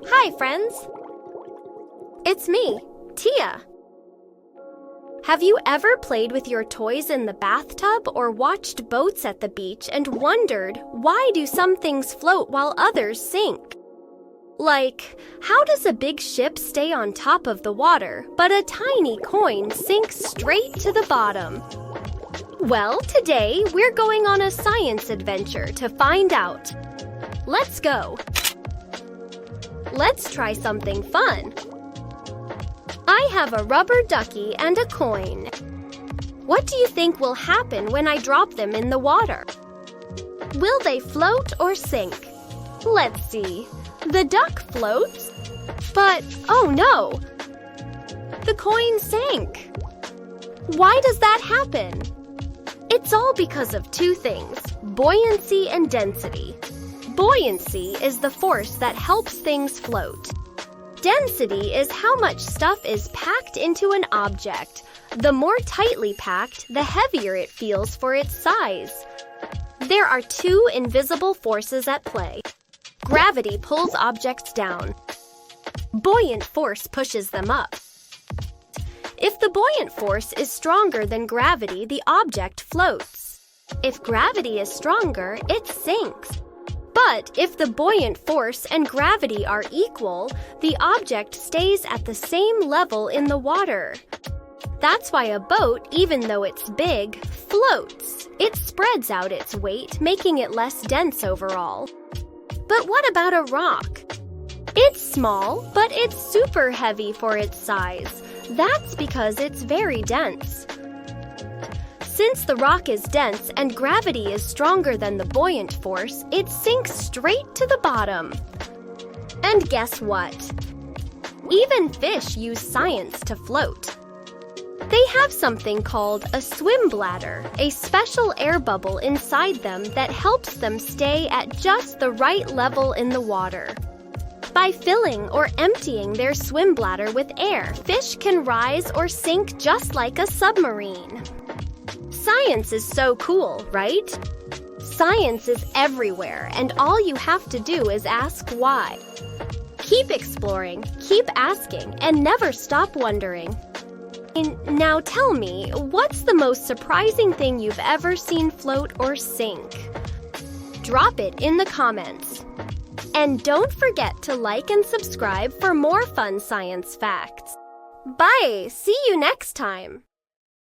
Hi, friends! It's me, Tia. Have you ever played with your toys in the bathtub or watched boats at the beach and wondered why do some things float while others sink? Like, how does a big ship stay on top of the water, but a tiny coin sinks straight to the bottom? Well, today we're going on a science adventure to find out. Let's go! Let's try something fun. I have a rubber ducky and a coin. What do you think will happen when I drop them in the water? Will they float or sink? Let's see. The duck floats, but oh no! The coin sank. Why does that happen? It's all because of two things, buoyancy and density. Buoyancy is the force that helps things float. Density is how much stuff is packed into an object. The more tightly packed, the heavier it feels for its size. There are two invisible forces at play. Gravity pulls objects down. Buoyant force pushes them up. If the buoyant force is stronger than gravity, the object floats. If gravity is stronger, it sinks. But if the buoyant force and gravity are equal, the object stays at the same level in the water. That's why a boat, even though it's big, floats. It spreads out its weight, making it less dense overall. But what about a rock? It's small, but it's super heavy for its size. That's because it's very dense. Since the rock is dense and gravity is stronger than the buoyant force, it sinks straight to the bottom. And guess what? Even fish use science to float. They have something called a swim bladder, a special air bubble inside them that helps them stay at just the right level in the water. By filling or emptying their swim bladder with air, fish can rise or sink just like a submarine. Science is so cool, right? Science is everywhere, and all you have to do is ask why. Keep exploring, keep asking, and never stop wondering. Now tell me, what's the most surprising thing you've ever seen float or sink? Drop it in the comments. And don't forget to like and subscribe for more fun science facts. Bye! See you next time!